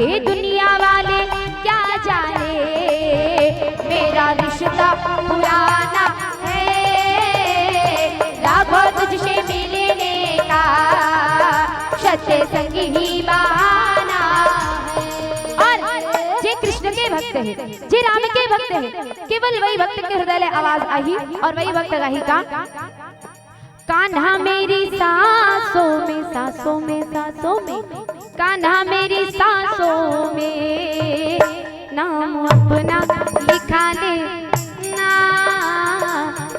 ये दुनिया वाले क्या जाने, मेरा रिश्ता पुराना है, राघव तुझसे मिलने का सत्य संग ही बहाना है। और जे कृष्ण के भक्त है, जे राम के भक्त है, केवल वही भक्त के हृदय में आवाज आई और वही भक्त गाही का कान्हा मेरी सांसों में, सांसों में, सांसों में, कान्हा मेरी सांसों में, नाम अपना लिखा ले ना,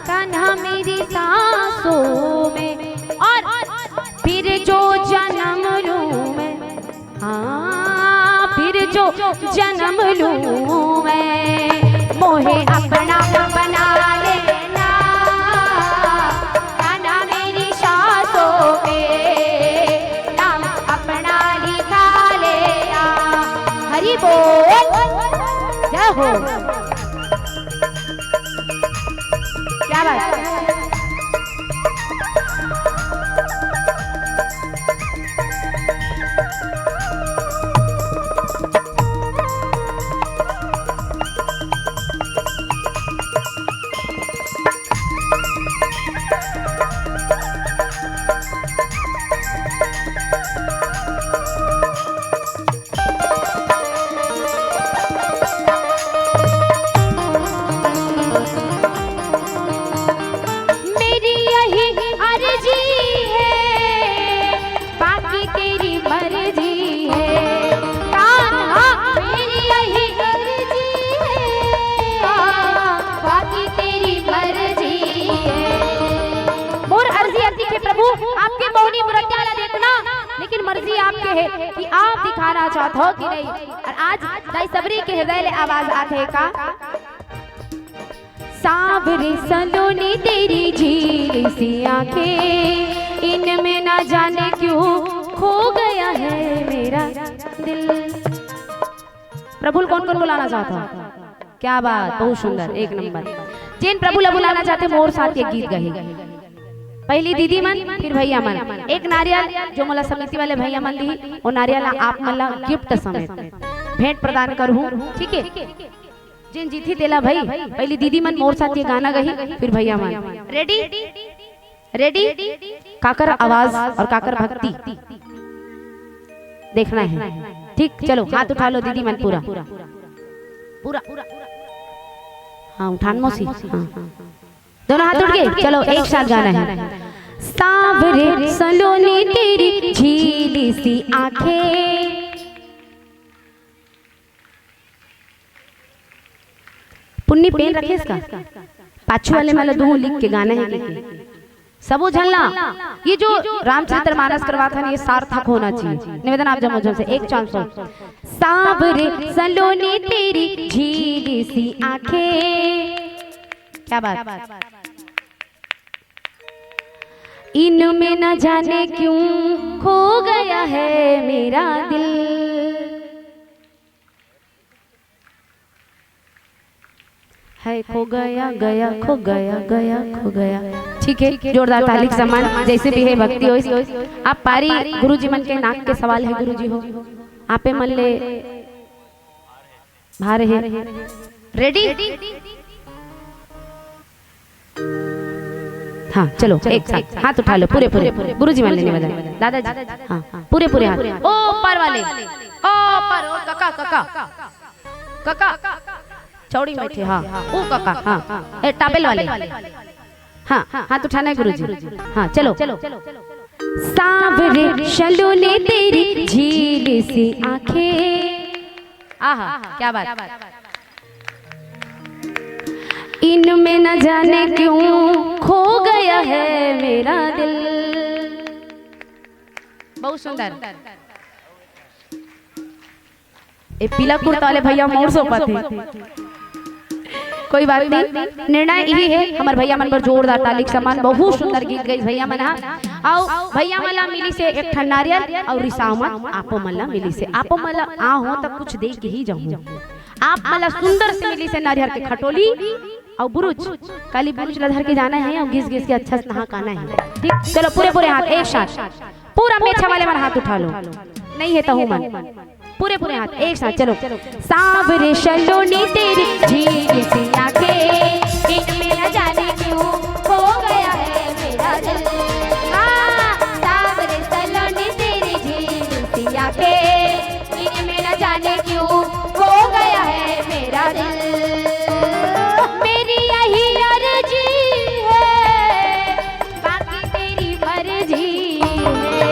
कान्हा मेरी सांसों में। और फिर जो जन्म लूं मैं, हाँ फिर जो जन्म लूं मैं, मोहे अपना बना लेना, कान्हा मेरी सांसों में, नाम अपना लिखा लेना। हरि बोल, जय हो। क्या बात है? आपके मोहनी मुरतियाला देखना, लेकिन मर्जी आपके है कि आप दिखाना चाहते हो कि नहीं। और आज दाई सबरी के हृदय ले आवाज आते का सांवरे सलोनी तेरी झील सी आंखें, इनमें ना जाने क्यों खो गया है मेरा दिल। प्रभु कौन कौन बुलाना चाहता? क्या बात, बहुत सुंदर, एक नंबर। जिन प्रभु बुलाना चाहते मोर साथ ये गीत गाए, पहली दीदी मन, फिर भैया मन। एक नारियल जो मला समिति वाले भैया मन दी, वो नारियल आप मला गिफ्ट समेत भेंट प्रदान करूं, ठीक है। जिन जीती देला भाई, पहली दीदी मन मोर साथ ये गाना गही, फिर भैया मन। रेडी रेडी, काकर आवाज और काकर भक्ति देखना है, ठीक। चलो हाथ उठा लो दीदी मन, पूरा पूरा, हाँ उठान मोसी, हाँ दोनों हाथ उठ गए। चलो एक साथ गाना है। सांवरे सलोनी तेरी झीली सी आंखें, पुन्नी पेन रखे इसका पाछू वाले में दो लिख के गाना है कि सबो झलना। ये जो रामचरितमानस करवा था ये सार्थक होना चाहिए। निवेदन आप जमोजम से एक चांस हो। सांवरे सलोनी तेरी झीली सी आंखें, क्या बात, इनमें न जाने क्यों खो गया है मेरा दिल। है खो गया गया, खो गया गया, खो गया। ठीक है, जोरदार ताली के समान जैसे भी है भक्ति हो। आप पारी गुरुजी मन के नाक के सवाल है गुरुजी हो, आपे मन ले भार है। रेडी, हाँ चलो एक साथ हाथ उठा लो पूरे पूरे, गुरुजी मान लेने वाला दादाजी, हाँ पूरे पूरे हाथ। ओ पर वाले, ओ पर, ओ काका काका काका चौड़ी में थे, हाँ ओ काका, हाँ ए टापेल वाले, हाँ हाथ उठाना है गुरुजी, हाँ चलो। सांवरे सलोनी तेरी झील सी आंखें, आहा क्या बात, इनमें न जाने क्यों खो गया है मेरा दिल। बहुत सुंदर। ए पीला कुर्ता वाले भैया मोर सो पाते, कोई बात नहीं। निर्णय यही है हमारे भैया मन पर जोरदार ताली के समान बहुत सुंदर गीत गई भैया मन। आओ भैया मला मिली से एक ठन नारियल और रिसावत आपो मला मिली से, आपो मला आ हो तब कुछ दे के ही जाऊं। आप मला सुंदर से मिली से नारियल के खटोली और बुरुज, काली बुरुज लधर के जाना है और घिस घिस के अच्छा से नहा काना है, ठीक। चलो पूरे पूरे हाथ एक साथ, पूरा मेछा वाले मन हाथ उठा लो, नहीं है तो मन पूरे पूरे हाथ एक साथ चलो। सांवरे सलोनी तेरी झील सी आंखें, इनमें न जाने क्यों खो गया है मेरा दिल। हाँ, सांवरे सलोनी तेरी झील सी आंखें, इनमें न जाने क्यों खो गया है मेरा दिल। मेरी यही अर्जी है, बाकी तेरी मर्जी है।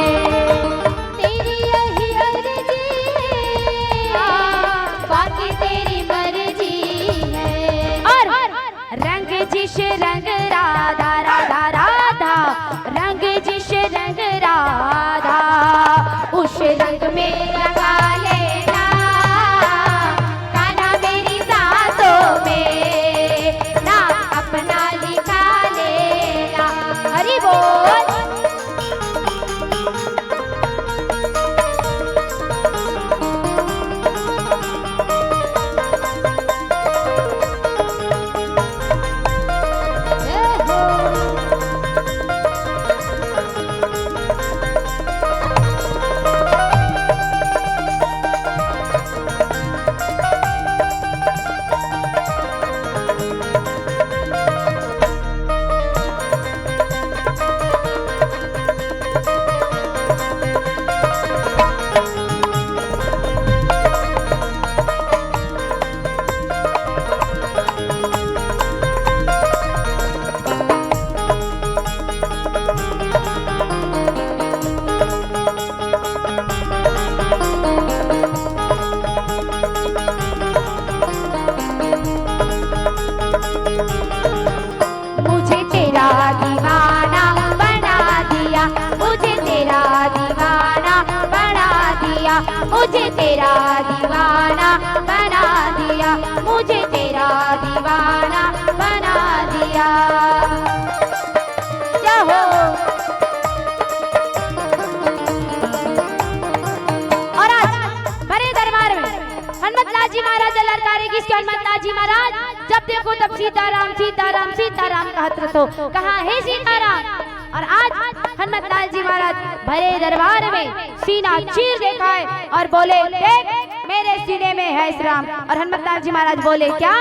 तेरी यही अर्जी है, बाकी तेरी मर्जी है। और रंग जिस रंग राधा राधा राधा, रंग जिस रंग राधा, उस रंग में रंगा लेना गाना मेरी सांसों में, ना अपना लिखा लेना। हरि बोल। मुझे तेरा दीवाना बना दिया, मुझे तेरा दीवाना बना दिया। क्या हो। और आज बड़े दरबार में हनुमतलाल जी महाराज ललकारे किसके हनुमतलाल जी महाराज, जब देखो तब सीताराम सीताराम सीताराम कहते तो कहाँ है सीताराम। और आज हनुमतलाल जी महाराज भरे दरबार में सीना चीर देखा है और बोले देख मेरे सीने में है श्री राम। और हनुमतलाल जी महाराज बोले क्या,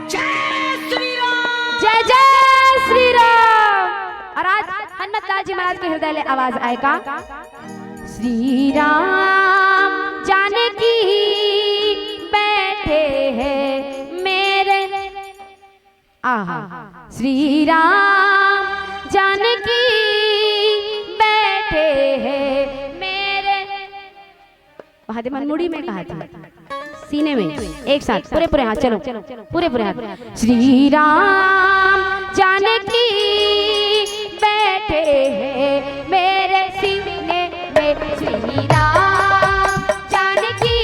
जय जय श्री राम। और आज हनुमतलाल जी महाराज के हृदय में आवाज आएगा, श्री राम जानकी बैठे हैं मेरे, आहा, श्री राम जानकी बैठे हैं मेरे। महादेव मनमुड़ी में कहा था, सीने में एक साथ पूरे पूरे हाथ चलो, पूरे पूरे हाथ। श्री राम जानकी बैठे हैं मेरे सीने में, श्री राम जानकी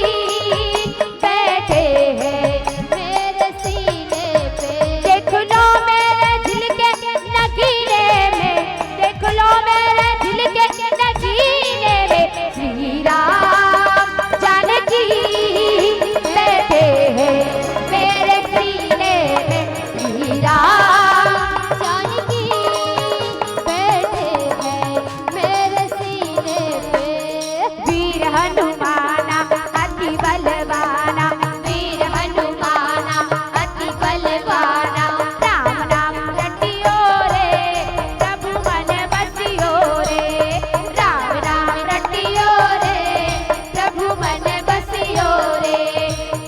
बैठे हैं मेरे सीने पे। देख लो मेरे दिल के नगीने में, देख लो मेरे दिल के नगीने में, श्री राम जानकी बैठे हैं मेरे सीने में, श्री राम जानकी बैठे हैं मेरे सीने पे। वीर हनुमाना अति बलवाना, वीर हनुमाना अति बलवाना, राम नाम रटियो रे प्रभु मन बसियो रे, राम नाम रटियो रे प्रभु मन बसियो रे।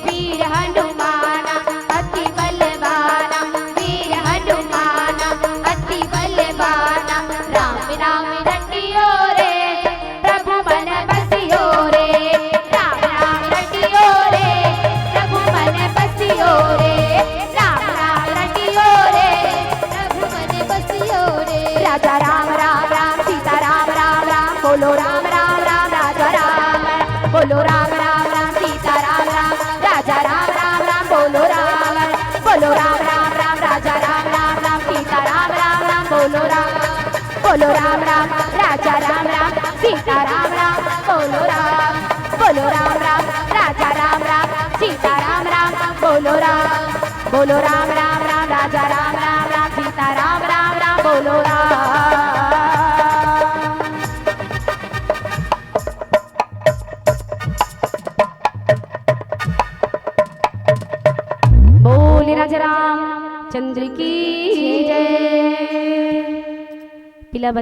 वीर हनुमाना अति बलवाना, वीर हनुमाना अति बलवाना, राम नाम रटियो रे प्रभु मन बसियो रे, राम नाम रटियो रे प्रभु मन बसियो रे, राम नाम रटियो रे प्रभु मन बसियो रे। राजा राम राम राम सीता राम राम राम, बोलो राम राम राम राजा राम, बोलो राम राम राम सीता राम राम, राजा राम राम राम, बोलो राम, बोलो राम राम राम राजा राम राम राम, सीता राम राम राम, बोलो राम, बोलो राम राम राजा राम राम, सीता राम राम, बोलो राम, बोलो राम राम राजा राम राम, सीता राम राम, बोलो राम, बोलो राम राम राम राजा राम राम राम, सीता राम राम राम, बोलो राम। ब्रजराम चंद्र की जय। पिला